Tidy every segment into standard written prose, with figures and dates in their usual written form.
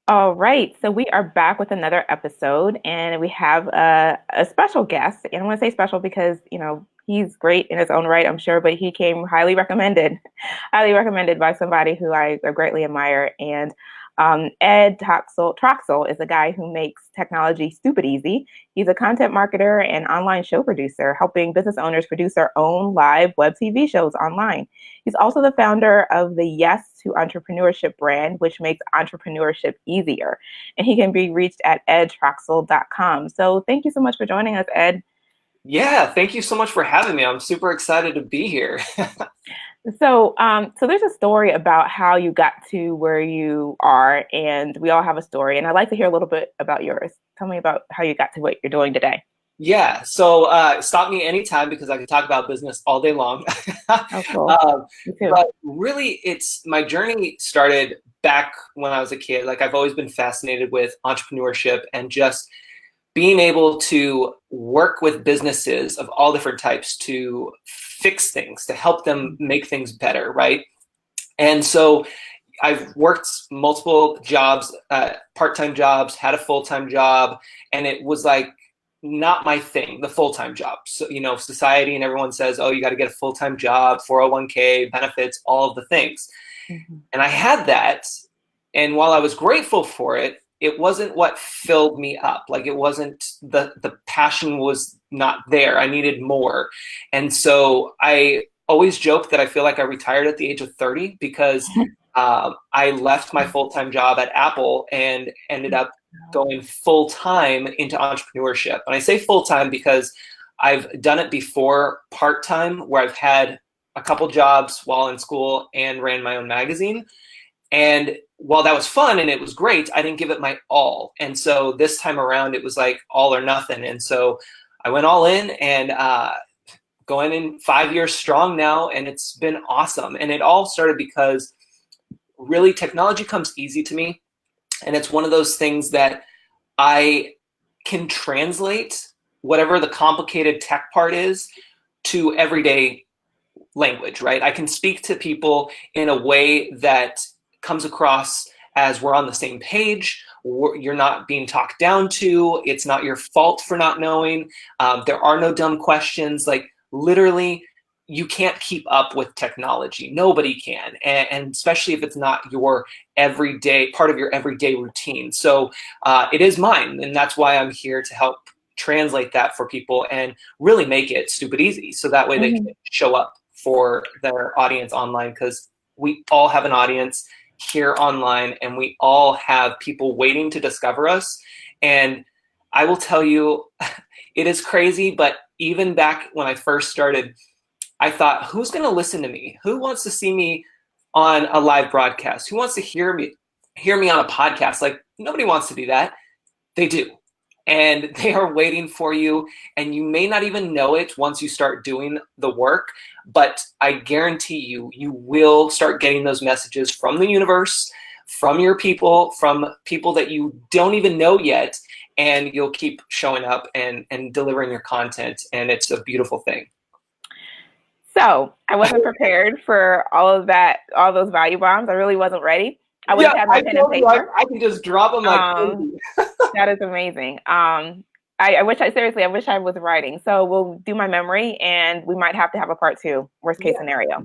All right, so we are back with another episode, and we have a special guest. And I want to say special because he's great in his own right, I'm sure, but he came highly recommended, highly recommended by somebody who I greatly admire. And Ed Troxell is a guy who makes technology stupid easy. He's a content marketer and online show producer, helping business owners produce their own live web TV shows online. He's also the founder of the Yes to Entrepreneurship brand, which makes entrepreneurship easier. And he can be reached at edtroxell.com. So thank you so much for joining us, Ed. Yeah, thank you so much for having me. I'm super excited to be here. So there's a story about how you got to where you are, and we all have a story. And I'd like to hear a little bit about yours. Tell me about how you got to what you're doing today. Yeah, so stop me anytime because I can talk about business all day long. Oh, cool. Me too. But really, it's my journey started back when I was a kid. Like I've always been fascinated with entrepreneurship and just being able to work with businesses of all different types to fix things, to help them make things better, right? And so I've worked multiple jobs, part-time jobs, had a full-time job, and it was like not my thing, the full-time job. So, society and everyone says, oh, you got to get a full-time job, 401k, benefits, all of the things. Mm-hmm. And I had that. And while I was grateful for it, it wasn't what filled me up. Like it wasn't the passion was not there. I needed more. And so I always joke that I feel like I retired at the age of 30 because I left my full-time job at Apple and ended up going full-time into entrepreneurship. And I say full-time because I've done it before part-time where I've had a couple jobs while in school and ran my own magazine. And while that was fun and it was great, I didn't give it my all. And so this time around, it was like all or nothing. And so I went all in and going in 5 years strong now, and it's been awesome. And it all started because really technology comes easy to me. And it's one of those things that I can translate whatever the complicated tech part is to everyday language, right? I can speak to people in a way that comes across as we're on the same page. You're not being talked down to. It's not your fault for not knowing. There are no dumb questions. Like literally, you can't keep up with technology. Nobody can, and especially if it's not your everyday part of your everyday routine. So it is mine, and that's why I'm here to help translate that for people and really make it stupid easy, so that way they can show up for their audience online, because we all have an audience here online and we all have people waiting to discover us. And I will tell you, it is crazy, but even back when I first started, I thought, who's going to listen to me? Who wants to see me on a live broadcast? Who wants to hear me on a podcast? Like nobody wants to do that. They do. And they are waiting for you, and you may not even know it once you start doing the work, but I guarantee you, you will start getting those messages from the universe, from your people, from people that you don't even know yet, and you'll keep showing up and delivering your content, and it's a beautiful thing. So I wasn't prepared for all of that, all those value bombs. I really wasn't ready. I would have had my pen and paper. I can just drop them like crazy. That is amazing. I wish I wish I was writing. So we'll do my memory, and we might have to have a part two, worst case scenario.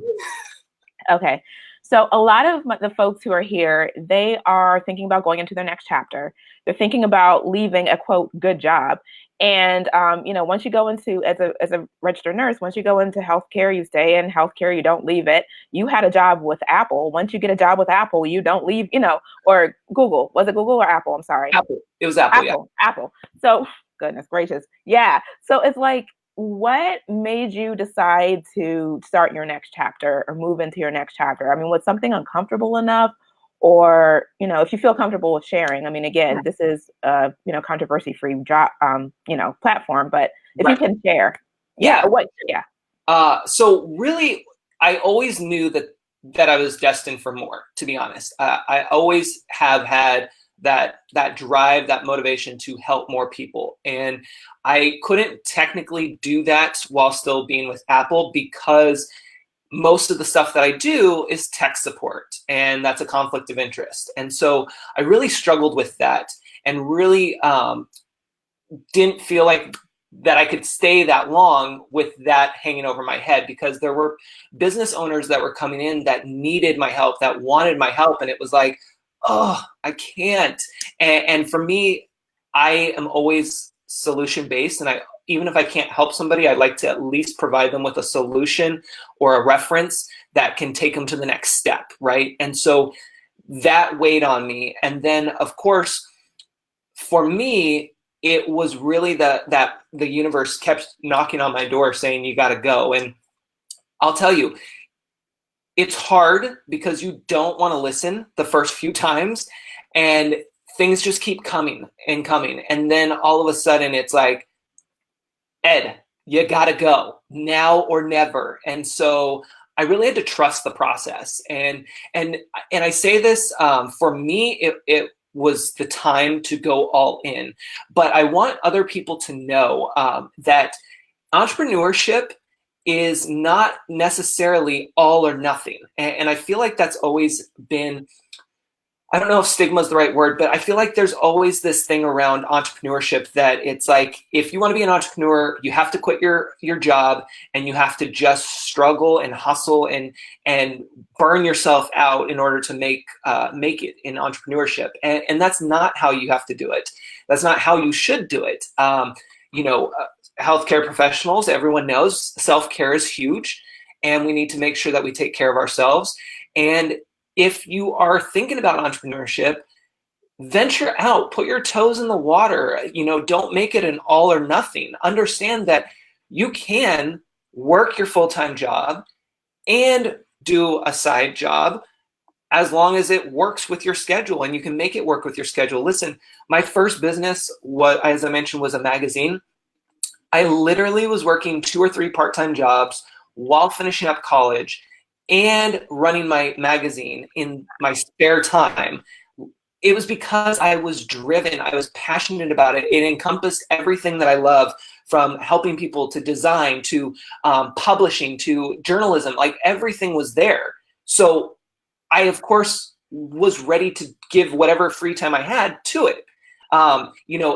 Okay. So a lot of the folks who are here, they are thinking about going into their next chapter. They're thinking about leaving a quote good job. And once you go into as a registered nurse, once you go into healthcare, you stay in healthcare, you don't leave it. You had a job with Apple. Once you get a job with Apple, you don't leave, or Google. Was it Google or Apple? I'm sorry. Apple. It was Apple. Yeah. Apple. So goodness gracious. Yeah. So it's like, what made you decide to start your next chapter or move into your next chapter? I mean, was something uncomfortable enough? Or, if you feel comfortable with sharing, I mean, again, this is controversy-free job, platform, but if you can share. Yeah. Yeah. So really, I always knew that I was destined for more, to be honest. I always have had that drive, that motivation to help more people. And I couldn't technically do that while still being with Apple because most of the stuff that I do is tech support, and that's a conflict of interest. And so I really struggled with that, and really didn't feel like that I could stay that long with that hanging over my head, because there were business owners that were coming in that needed my help, that wanted my help. And it was like, oh, I can't. And for me, I am always solution based. And even if I can't help somebody, I'd like to at least provide them with a solution or a reference that can take them to the next step. Right. And so that weighed on me. And then, of course, for me, it was really that the universe kept knocking on my door saying, you got to go. And I'll tell you, it's hard because you don't want to listen the first few times, and things just keep coming and coming. And then all of a sudden it's like, Ed, you got to go now or never. And so I really had to trust the process. And I say this, for me, it was the time to go all in. But I want other people to know that entrepreneurship is not necessarily all or nothing. And I feel like that's always been, I don't know if stigma is the right word, but I feel like there's always this thing around entrepreneurship that it's like, if you want to be an entrepreneur, you have to quit your job, and you have to just struggle and hustle and burn yourself out in order to make it in entrepreneurship. And that's not how you have to do it. That's not how you should do it. Healthcare professionals, everyone knows self-care is huge, and we need to make sure that we take care of ourselves. And if you are thinking about entrepreneurship, venture out, put your toes in the water. Don't make it an all or nothing. Understand that you can work your full-time job and do a side job as long as it works with your schedule, and you can make it work with your schedule. Listen, my first business, as I mentioned, was a magazine. I literally was working 2 or 3 part-time jobs while finishing up college and running my magazine in my spare time. It was because I was driven. I was passionate about it. It encompassed everything that I love, from helping people to design to publishing to journalism. Like, everything was there. So I, of course, was ready to give whatever free time I had to it.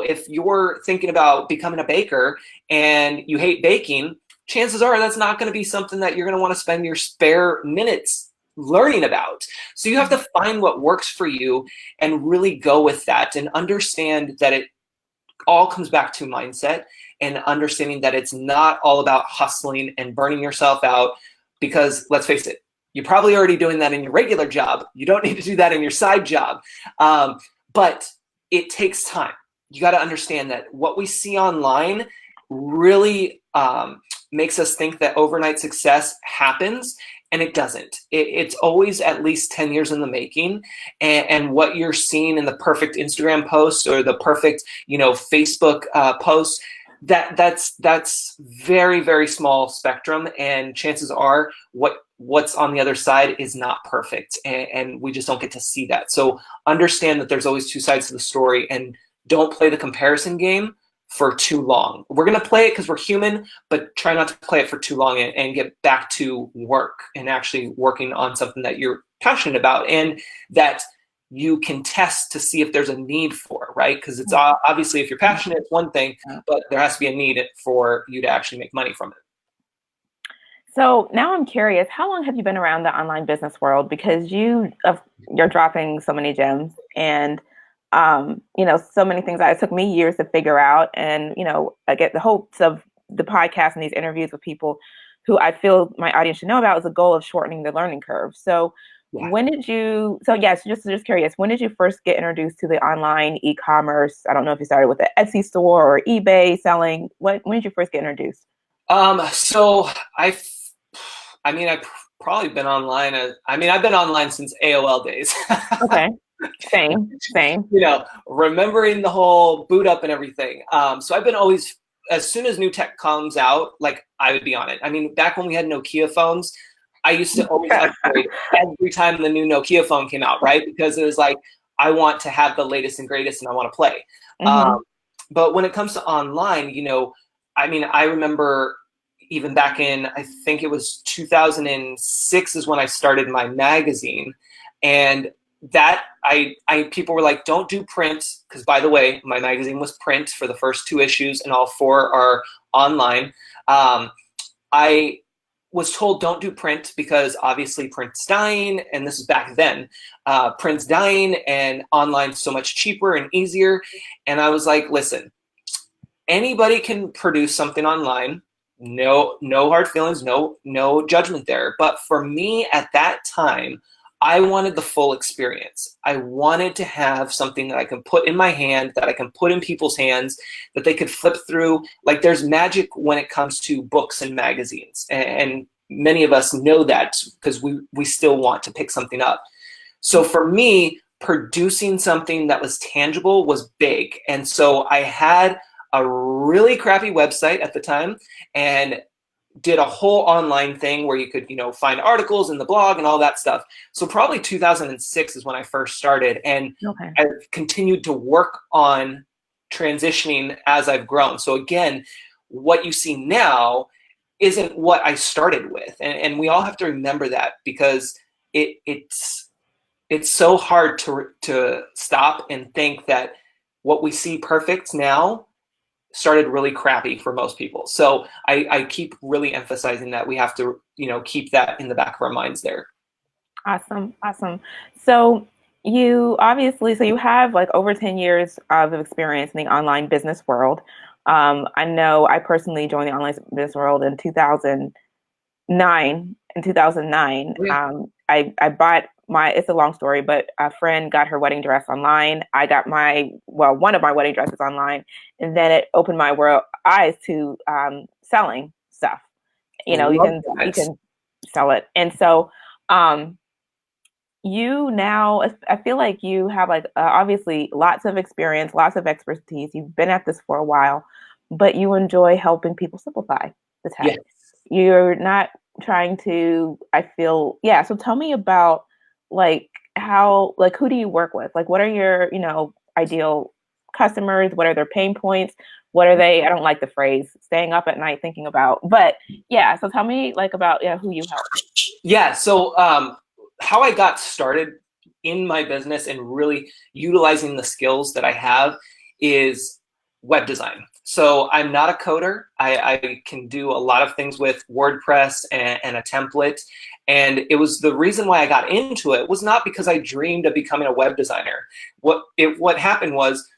If you're thinking about becoming a baker and you hate baking, chances are that's not going to be something that you're going to want to spend your spare minutes learning about. So you have to find what works for you and really go with that, and understand that it all comes back to mindset, and understanding that it's not all about hustling and burning yourself out, because let's face it, you're probably already doing that in your regular job. You don't need to do that in your side job. But it takes time. You got to understand that what we see online really makes us think that overnight success happens, and it doesn't. It's always at least 10 years in the making. And what you're seeing in the perfect Instagram post or the perfect, Facebook post, that's very, very small spectrum. And chances are what's on the other side is not perfect. And we just don't get to see that. So understand that there's always 2 sides to the story, and don't play the comparison game for too long. We're going to play it because we're human, but try not to play it for too long, and get back to work and actually working on something that you're passionate about and that you can test to see if there's a need for, right? Because it's obviously, if you're passionate, it's one thing, but there has to be a need for you to actually make money from it. So now I'm curious, how long have you been around the online business world? Because you're dropping so many gems, and so many things that it took me years to figure out. And, I get the hopes of the podcast and these interviews with people who I feel my audience should know about, is the goal of shortening the learning curve. So just curious, when did you first get introduced to the online e-commerce? I don't know if you started with the Etsy store or eBay selling. When did you first get introduced? So I've probably been online. I've been online since AOL days. Okay. Same. Remembering the whole boot up and everything. So I've been always, as soon as new tech comes out, like, I would be on it. Back when we had Nokia phones, I used to always upgrade every time the new Nokia phone came out, right? Because it was like, I want to have the latest and greatest, and I want to play. Mm-hmm. But when it comes to online, I remember even back in, I think it was 2006 is when I started my magazine. And that people were like, don't do print, because by the way, my magazine was print for the first 2 issues and all 4 are online. I was told don't do print because obviously print's dying, and this is back then. Print's dying and online's so much cheaper and easier. And I was like, listen, anybody can produce something online. No hard feelings, no judgment there. But for me at that time, I wanted the full experience. I wanted to have something that I can put in my hand, that I can put in people's hands, that they could flip through. Like, there's magic when it comes to books and magazines. And many of us know that because we still want to pick something up. So for me, producing something that was tangible was big. And so I had a really crappy website at the time and did a whole online thing where you could, find articles in the blog and all that stuff. So probably 2006 is when I first started, and Okay. I've continued to work on transitioning as I've grown. So again, what you see now isn't what I started with. And we all have to remember that, because it's so hard to stop and think that what we see perfect now started really crappy for most people. So I keep really emphasizing that we have to, keep that in the back of our minds there. Awesome. So you have like over 10 years of experience in the online business world. I know I personally joined the online business world in 2009. Yeah. I bought it's a long story, but a friend got her wedding dress online. I got one of my wedding dresses online, and then it opened my eyes to selling stuff. You can sell it. And so you now, I feel like you have obviously lots of experience, lots of expertise. You've been at this for a while, but you enjoy helping people simplify the task. Yes. You're not trying to, so tell me about who do you work with? Like, what are your, ideal customers? What are their pain points? What are they? I don't like the phrase staying up at night thinking about, but yeah. So tell me about who you help. Yeah. So how I got started in my business and really utilizing the skills that I have is web design. So I'm not a coder. I can do a lot of things with WordPress and a template. And it was the reason why I got into it was not because I dreamed of becoming a web designer. What happened was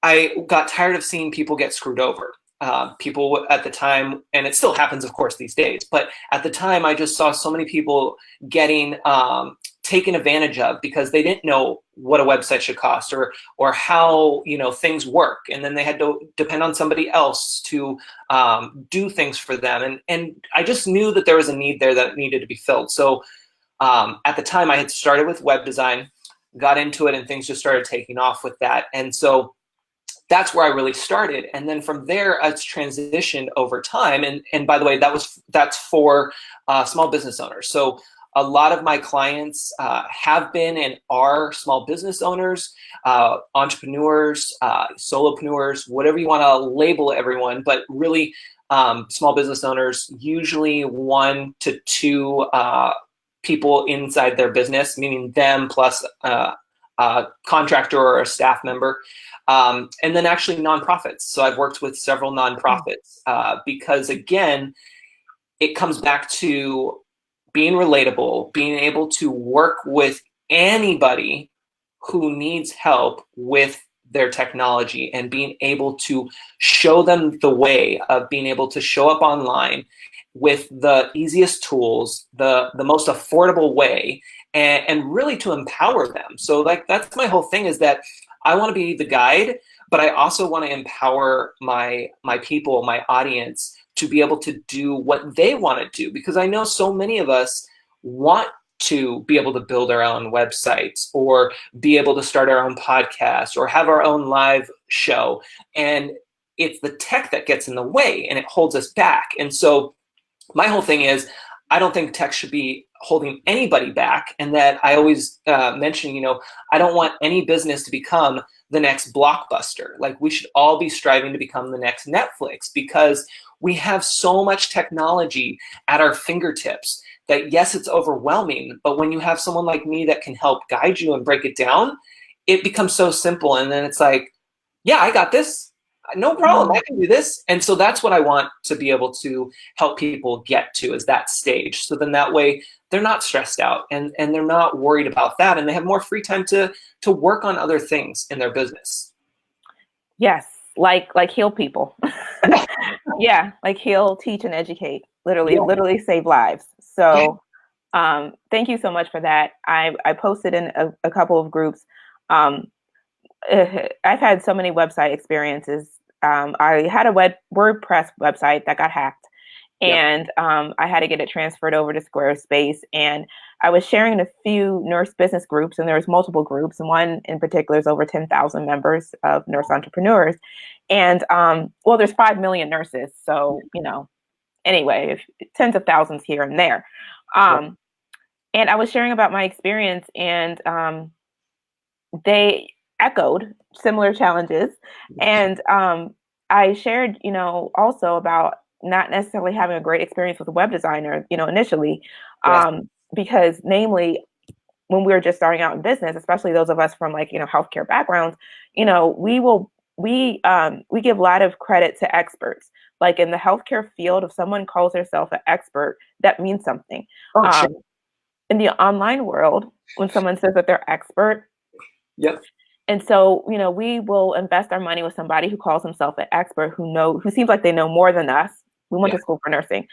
I got tired of seeing people get screwed over. People at the time, and it still happens, of course, these days, but at the time I just saw so many people getting taken advantage of because they didn't know what a website should cost or how things work, and then they had to depend on somebody else to do things for them, and I just knew that there was a need there that needed to be filled. So at the time I had started with web design, got into it, and things just started taking off with that, and so that's where I really started. And then from there, it's transitioned over time. And by the way, that's for small business owners. So a lot of my clients have been and are small business owners, entrepreneurs, solopreneurs, whatever you want to label everyone, but really small business owners, usually 1 to 2 people inside their business, meaning them plus a contractor or a staff member. And then actually nonprofits. So I've worked with several nonprofits because, again, it comes back to being relatable, being able to work with anybody who needs help with their technology and being able to show them the way of being able to show up online with the easiest tools, the most affordable way, and really to empower them. So that's my whole thing, is that I want to be the guide, but I also want to empower my people, my audience, to be able to do what they want to do, because I know so many of us want to be able to build our own websites or be able to start our own podcast or have our own live show. And it's the tech that gets in the way and it holds us back. And so my whole thing is, I don't think tech should be holding anybody back, and that I always mention, I don't want any business to become the next Blockbuster. Like, we should all be striving to become the next Netflix, because we have so much technology at our fingertips that, yes, it's overwhelming, but when you have someone like me that can help guide you and break it down, it becomes so simple. And then it's like, yeah, I got this. No problem. I can do this. And so that's what I want to be able to help people get to, is that stage. So then that way they're not stressed out, and they're not worried about that. And they have more free time to work on other things in their business. Yes. Like heal people. Yeah. Like heal, teach, and educate. Literally save lives. So thank you so much for that. I posted in a couple of groups. I've had so many website experiences. I had a WordPress website that got hacked, and I had to get it transferred over to Squarespace. And I was sharing in a few nurse business groups, and there was multiple groups, and one in particular is over 10,000 members of nurse entrepreneurs. And well, there's 5 million nurses, so anyway, tens of thousands here and there. And I was sharing about my experience, and they echoed similar challenges. And I shared, also about not necessarily having a great experience with a web designer, initially, because namely, when we were just starting out in business, especially those of us from healthcare backgrounds, we give a lot of credit to experts. Like in the healthcare field, if someone calls herself an expert, that means something. Sure. In the online world, when someone says that they're expert, and so, we will invest our money with somebody who calls himself an expert, who seems like they know more than us. We went to school for nursing.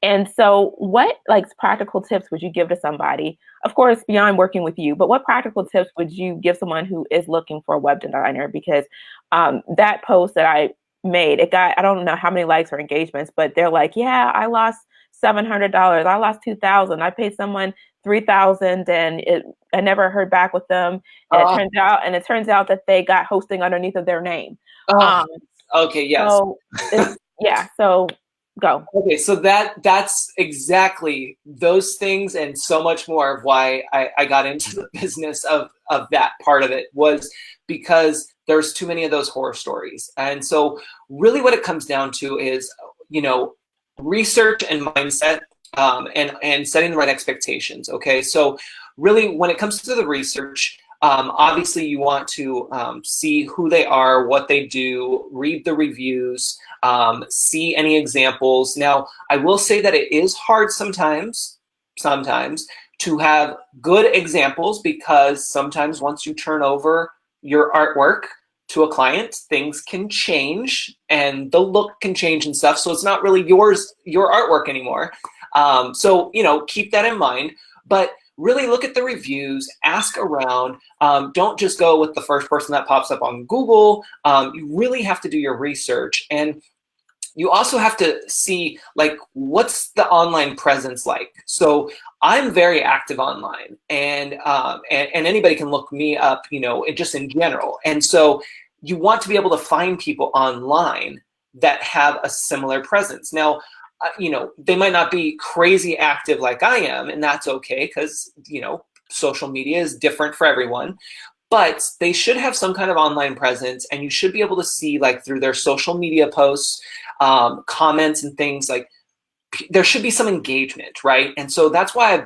And so what practical tips would you give to somebody, of course, beyond working with you, but what practical tips would you give someone who is looking for a web designer? Because that post that I made, it got, I don't know how many likes or engagements, but they're like, yeah, I lost $700. I lost $2,000. I paid someone $3,000 and I never heard back with them. And it turns out that they got hosting underneath of their name. Okay. Yes. So so go. Okay. So that's exactly those things and so much more of why I got into the business of that part of it, was because there's too many of those horror stories. And so really what it comes down to is, research and mindset, and setting the right expectations. Okay. So really when it comes to the research, obviously you want to see who they are, what they do, read the reviews, see any examples. Now, I will say that it is hard sometimes to have good examples, because sometimes once you turn over your artwork to a client, things can change and the look can change and stuff. So it's not really your artwork anymore. So, keep that in mind, but really look at the reviews, ask around. Don't just go with the first person that pops up on Google. You really have to do your research, and you also have to see what's the online presence like. So I'm very active online, and anybody can look me up, just in general. And so you want to be able to find people online that have a similar presence. Now, they might not be crazy active like I am, and that's okay, because, social media is different for everyone, but they should have some kind of online presence, and you should be able to see through their social media posts, comments and things, there should be some engagement, right? And so that's why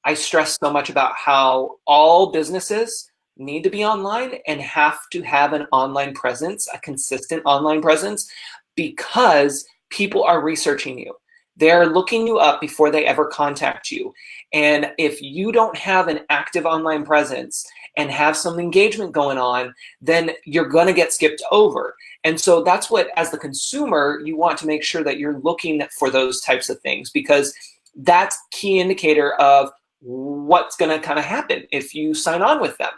I stress so much about how all businesses need to be online and have to have an online presence, a consistent online presence, because people are researching you. They're looking you up before they ever contact you. And if you don't have an active online presence and have some engagement going on, then you're going to get skipped over. And so that's what, as the consumer, you want to make sure that you're looking for those types of things, because that's key indicator of what's going to kind of happen if you sign on with them.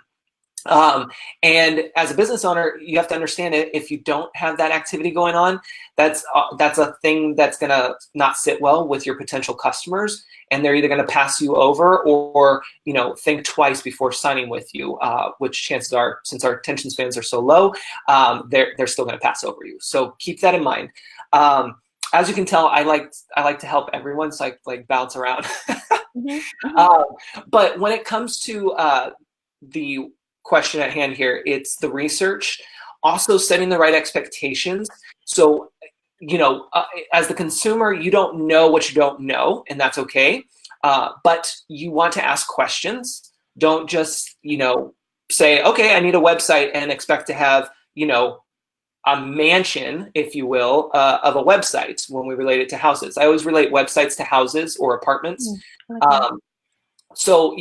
And as a business owner, you have to understand it. If you don't have that activity going on, that's a thing that's going to not sit well with your potential customers, and they're either going to pass you over or think twice before signing with you, which chances are, since our attention spans are so low, they're still going to pass over you. So keep that in mind. As you can tell, I like to help everyone, so I bounce around. But when it comes to the question at hand here, it's the research, also setting the right expectations. So as the consumer, you don't know what you don't know, and that's okay. But you want to ask questions. Don't just, say, okay, I need a website and expect to have, a mansion, if you will, of a website when we relate it to houses. I always relate websites to houses or apartments. Okay. So,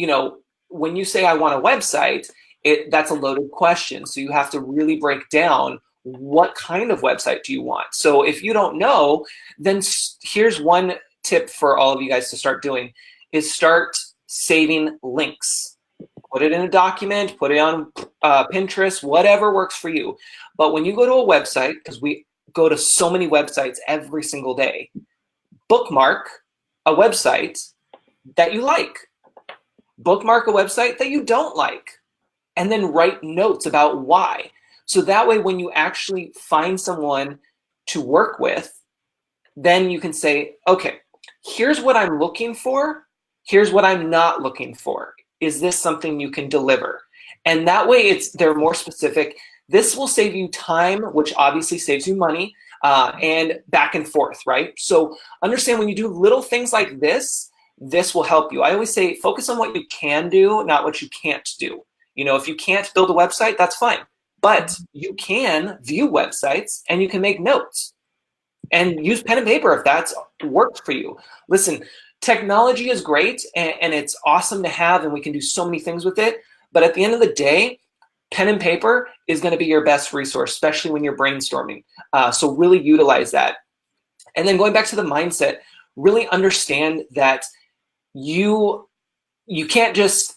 when you say I want a website, that's a loaded question. So you have to really break down what kind of website do you want. So if you don't know, then here's one tip for all of you guys to start doing is start saving links. Put it in a document, put it on Pinterest, whatever works for you. But when you go to a website, because we go to so many websites every single day, bookmark a website that you like. Bookmark a website that you don't like. And then write notes about why. So that way, when you actually find someone to work with, then you can say, okay, here's what I'm looking for. Here's what I'm not looking for. Is this something you can deliver? And that way they're more specific. This will save you time, which obviously saves you money, and back and forth, right? So understand when you do little things like this will help you. I always say, focus on what you can do, not what you can't do. If you can't build a website, that's fine. But you can view websites and you can make notes and use pen and paper if that's works for you. Listen, technology is great and it's awesome to have, and we can do so many things with it. But at the end of the day, pen and paper is going to be your best resource, especially when you're brainstorming. So really utilize that. And then going back to the mindset, really understand that you can't just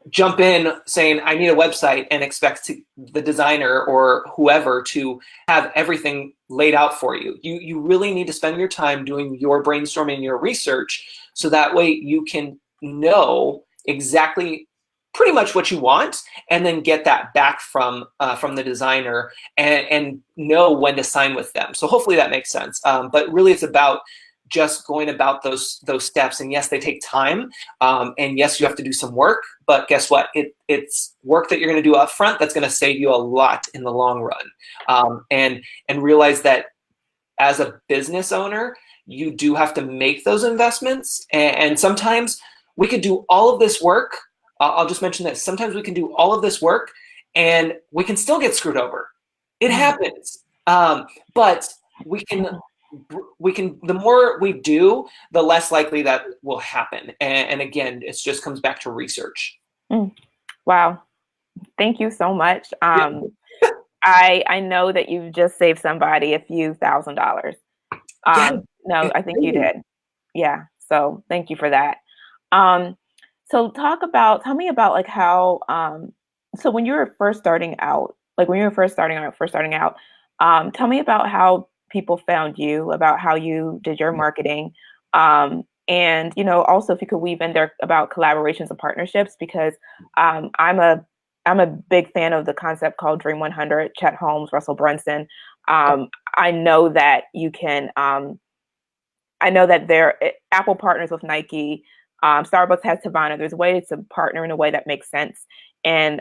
jump in saying, I need a website and expect the designer or whoever to have everything laid out for you. You really need to spend your time doing your brainstorming, your research, so that way you can know exactly pretty much what you want, and then get that back from the designer and know when to sign with them. So hopefully that makes sense. But really it's about just going about those steps. And yes, they take time. And yes, you have to do some work, but guess what? It's work that you're going to do up front that's going to save you a lot in the long run. And realize that as a business owner, you do have to make those investments. And sometimes we could do all of this work. I'll just mention this. Sometimes we can do all of this work and we can still get screwed over. It happens. But we can, the more we do, the less likely that will happen. And again, it just comes back to research. Wow. Thank you so much. Yeah. I know that you just saved somebody a few $1,000s. No, I think you did. Yeah. So thank you for that. So tell me about like how, so when you were first starting out, tell me about how people found you, about how you did your marketing. And, also if you could weave in there about collaborations and partnerships, because I'm a big fan of the concept called Dream 100, Chet Holmes, Russell Brunson. I know that you can, I know that Apple partners with Nike, Starbucks has Tivana. There's ways to partner in a way that makes sense. And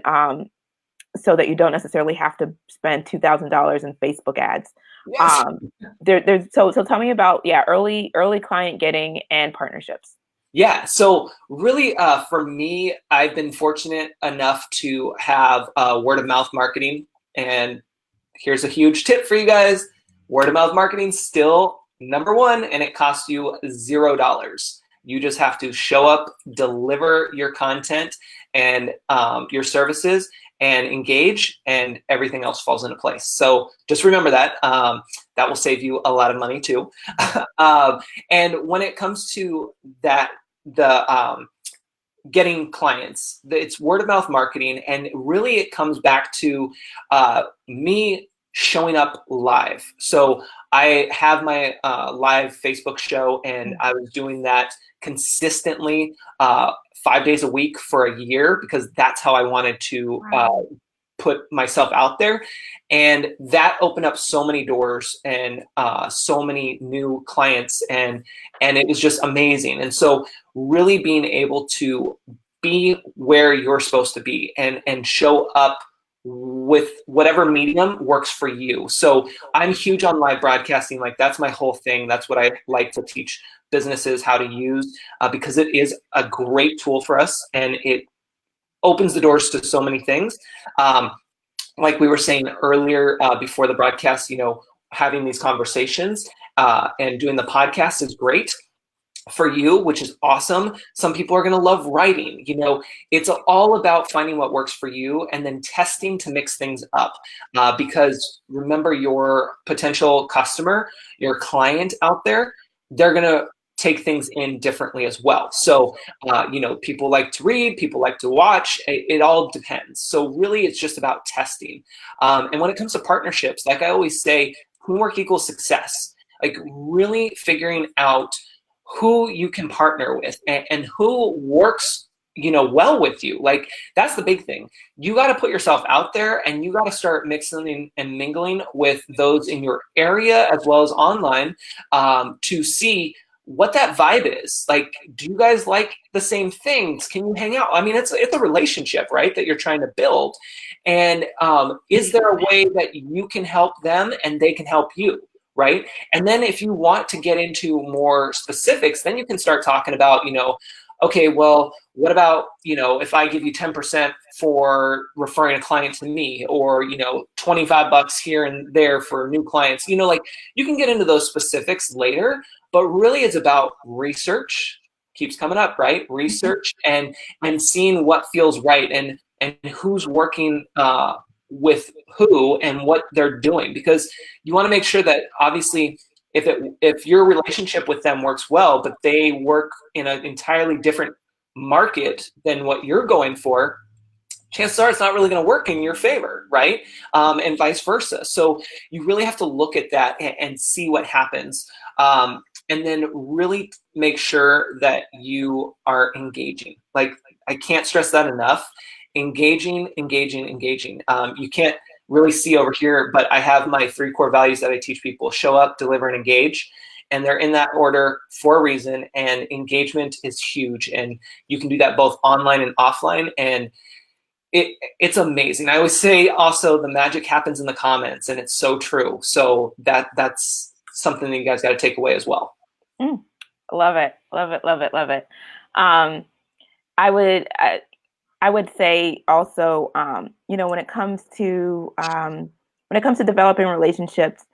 so that you don't necessarily have to spend $2,000 in Facebook ads. Yes. So tell me about, early client getting and partnerships. Yeah, so really for me, I've been fortunate enough to have word of mouth marketing. And here's a huge tip for you guys. Word of mouth marketing still number one, and it costs you $0. You just have to show up, deliver your content and your services, and engage, and everything else falls into place. So just remember that. That will save you a lot of money too. And when it comes to that, the getting clients, it's word of mouth marketing, and really it comes back to me showing up live. So I have my live Facebook show, and I was doing that consistently 5 days a week for a year, because that's how I wanted to put myself out there. And that opened up so many doors and so many new clients, and it was just amazing. And so really being able to be where you're supposed to be and show up with whatever medium works for you. So I'm huge on live broadcasting. Like that's my whole thing. That's what I like to teach businesses how to use, because it is a great tool for us and it opens the doors to so many things. Like we were saying earlier, before the broadcast, having these conversations and doing the podcast is great for you, which is awesome. Some people are going to love writing. It's all about finding what works for you and then testing to mix things up. Because remember, your potential customer, your client out there, they're going to take things in differently as well. So, people like to read, people like to watch. It all depends. So really, it's just about testing. And when it comes to partnerships, like I always say, teamwork equals success. Like really figuring out who you can partner with and who works well with you. Like that's the big thing. You got to put yourself out there and you got to start mixing and mingling with those in your area as well as online, to see what that vibe is. Like, do you guys like the same things? Can you hang out? I mean, it's a relationship, right, that you're trying to build. And is there a way that you can help them and they can help you? Right. And then if you want to get into more specifics, then you can start talking about, okay, well, what about, if I give you 10% for referring a client to me, or, $25 here and there for new clients, like you can get into those specifics later, but really it's about research. Keeps coming up, right? Research and seeing what feels right and who's working with who and what they're doing, because you want to make sure that obviously if your relationship with them works well, but they work in an entirely different market than what you're going for, chances are it's not really going to work in your favor, right? And vice versa. So you really have to look at that and see what happens. And then really make sure that you are engaging. Like I can't stress that enough. Engaging. You can't really see over here, but I have my 3 core values that I teach people: show up, deliver, and engage. And they're in that order for a reason. And engagement is huge. And you can do that both online and offline. And it's amazing. I always say also the magic happens in the comments, and it's so true. So that's something that you guys got to take away as well. Love it. I would say also, when it comes to developing relationships,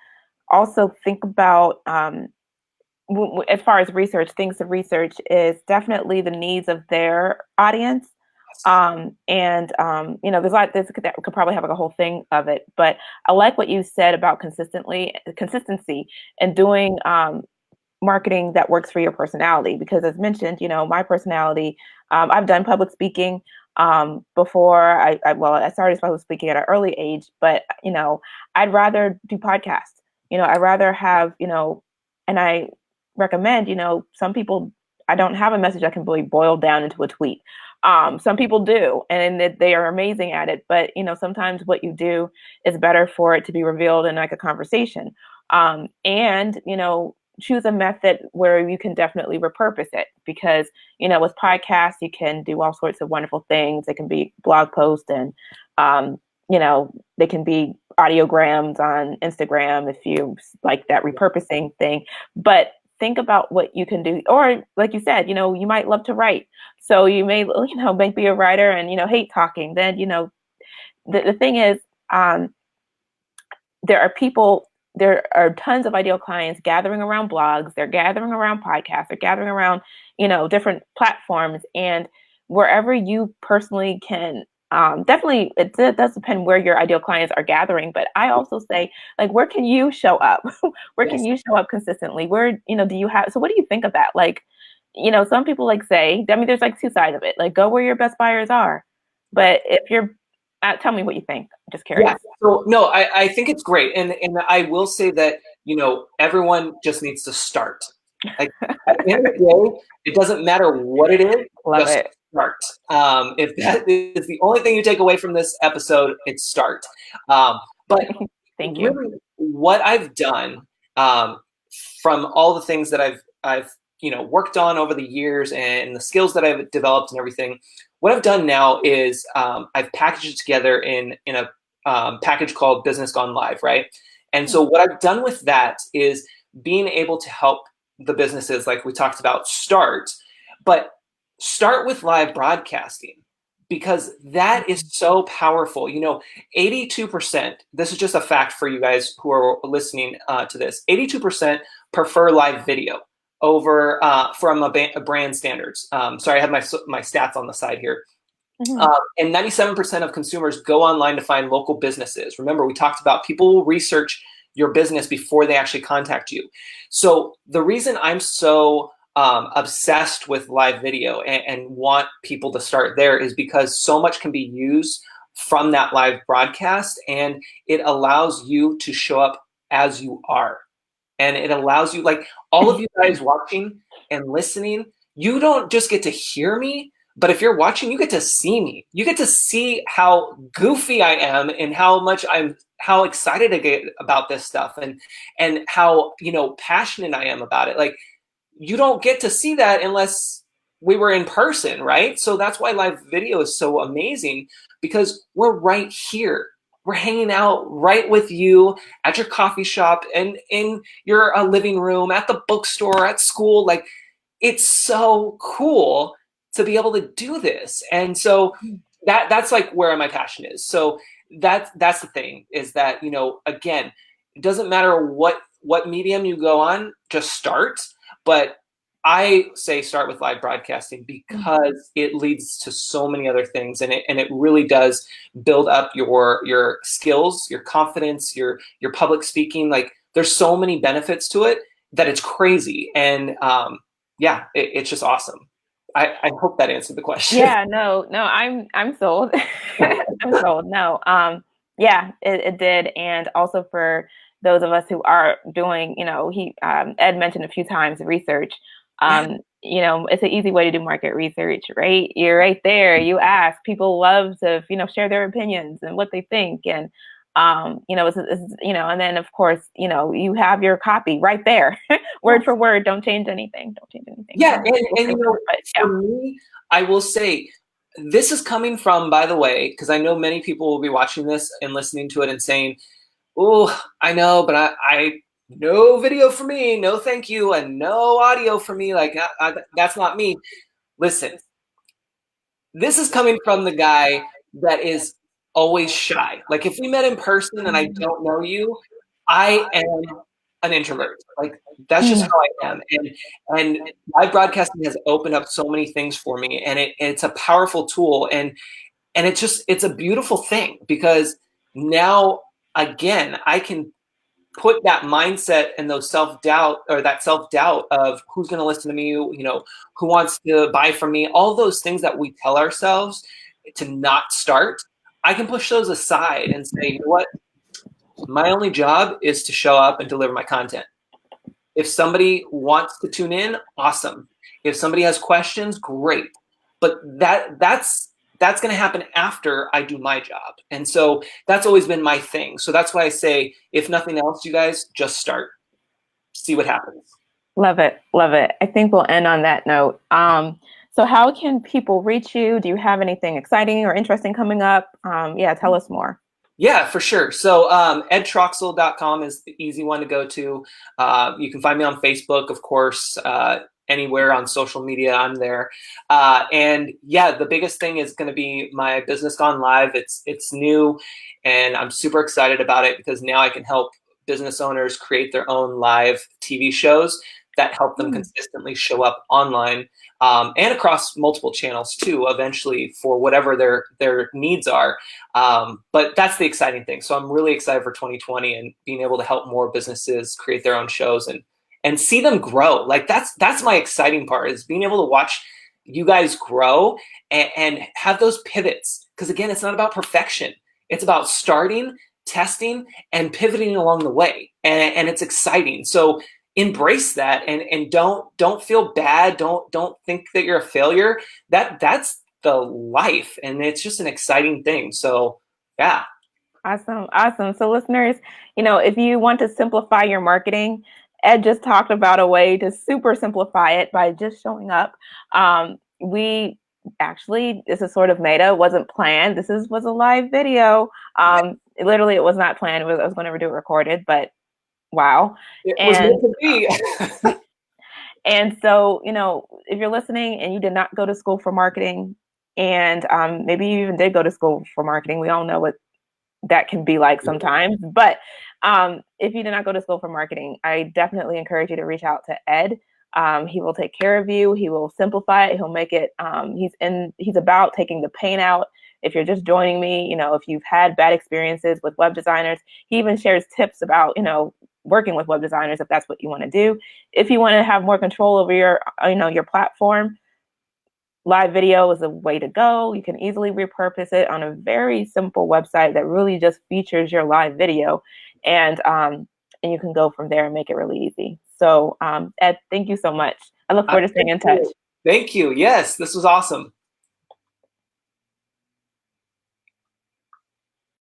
also think about, as far as research, things to research is definitely the needs of their audience. There's a lot that could probably have like a whole thing of it, but I like what you said about consistency and doing marketing that works for your personality, because as mentioned, my personality, I've done public speaking before. I started public speaking at an early age, but I'd rather do podcasts. I'd rather have, and I recommend, some people, I don't have a message that can really boil down into a tweet. Some people do, and they are amazing at it. But, sometimes what you do is better for it to be revealed in like a conversation. Choose a method where you can definitely repurpose it, because, with podcasts, you can do all sorts of wonderful things. It can be blog posts and, they can be audiograms on Instagram if you like that repurposing thing. But think about what you can do. Or like you said, you might love to write. So you may, be a writer and, hate talking. Then, the thing is, there are tons of ideal clients gathering around blogs. They're gathering around podcasts. They're gathering around, different platforms. And wherever you personally can, definitely, it does depend where your ideal clients are gathering. But I also say, like, where can you show up? Where can you show up consistently? Where, do you have, so what do you think of that? Like, some people say, there's like 2 sides of it. Like, go where your best buyers are. But if you're, tell me what you think. I'm just curious. Yeah. So no, I think it's great. And I will say that, everyone just needs to start. Like at the end of the day, it doesn't matter what it is. Love it. Start. If that is the only thing you take away from this episode, it's start. But thank you. Really, what I've done, from all the things that I've worked on over the years and the skills that I've developed and everything, what I've done now is I've packaged it together in a package called Business Gone Live, right? And so what I've done with that is being able to help the businesses, like we talked about, but start with live broadcasting, because that is so powerful. 82%, this is just a fact for you guys who are listening to this, 82% prefer live video over from a brand standards. Sorry, I have my stats on the side here. And 97% of consumers go online to find local businesses. Remember, we talked about people will research your business before they actually contact you. So the reason I'm so obsessed with live video and want people to start there is because so much can be used from that live broadcast, and it allows you to show up as you are. And it allows you, like all of you guys watching and listening, you don't just get to hear me, but if you're watching, you get to see me. You get to see how goofy I am and how excited I get about this stuff, and how, passionate I am about it. Like, you don't get to see that unless we were in person, right? So that's why live video is so amazing, because we're right here. We're hanging out right with you at your coffee shop and in your living room, at the bookstore, at school. Like, it's so cool to be able to do this. And so that's like where my passion is. So that's the thing, is that, again, it doesn't matter what medium you go on, just start. But I say start with live broadcasting because it leads to so many other things, and it really does build up your skills, your confidence, your public speaking. Like, there's so many benefits to it that it's crazy. And it's just awesome. I hope that answered the question. Yeah, no, I'm sold. I'm sold. No, yeah, it did. And also for those of us who are doing, Ed mentioned a few times research. It's an easy way to do market research, right? You're right there. You ask. People love to, share their opinions and what they think, and and then of course, you have your copy right there, word for word. Don't change anything. Yeah, and for me, I will say, this is coming from, by the way, because I know many people will be watching this and listening to it and saying, "Oh, I know, but I no video for me, no thank you, and no audio for me. Like, that's not me." Listen, this is coming from the guy that is always shy. Like, if we met in person and I don't know you, I am an introvert. Like, that's just how I am. And live broadcasting has opened up so many things for me, and it's a powerful tool, and it's a beautiful thing, because now, again, I can put that mindset and that self-doubt of who's going to listen to me, who wants to buy from me, all those things that we tell ourselves to not start. I can push those aside and say, you know what? My only job is to show up and deliver my content. If somebody wants to tune in, awesome. If somebody has questions, great. But that's going to happen after I do my job. And so that's always been my thing. So that's why I say, if nothing else, you guys just start, see what happens. Love it. Love it. I think we'll end on that note. So how can people reach you? Do you have anything exciting or interesting coming up? Tell us more. Yeah, for sure. So edtroxell.com is the easy one to go to. You can find me on Facebook, of course, anywhere on social media, I'm there. The biggest thing is going to be my Business Gone Live. It's new, and I'm super excited about it, because now I can help business owners create their own live TV shows that help them consistently show up online, and across multiple channels too, eventually, for whatever their needs are. But that's the exciting thing. So I'm really excited for 2020 and being able to help more businesses create their own shows and see them grow. Like, that's my exciting part, is being able to watch you guys grow and have those pivots. Because again, it's not about perfection. It's about starting, testing, and pivoting along the way. And it's exciting. So embrace that, and don't feel bad. Don't think that you're a failure. That's the life, and it's just an exciting thing. So yeah. Awesome. So listeners, if you want to simplify your marketing, Ed just talked about a way to super simplify it by just showing up. We actually, this is sort of meta. It wasn't planned. Was a live video. Literally, it was not planned. I was going to do it recorded, but wow. It was meant And to be. and so, if you're listening and you did not go to school for marketing, and maybe you even did go to school for marketing, we all know what that can be like sometimes. But if you did not go to school for marketing, I definitely encourage you to reach out to Ed. He will take care of you. He will simplify it. He'll make it. He's about taking the pain out. If you're just joining me, if you've had bad experiences with web designers, he even shares tips about, working with web designers if that's what you want to do. If you want to have more control over your platform, live video is a way to go. You can easily repurpose it on a very simple website that really just features your live video, and you can go from there and make it really easy. So, Ed, thank you so much. I look forward to staying in touch. Thank you. Yes, this was awesome.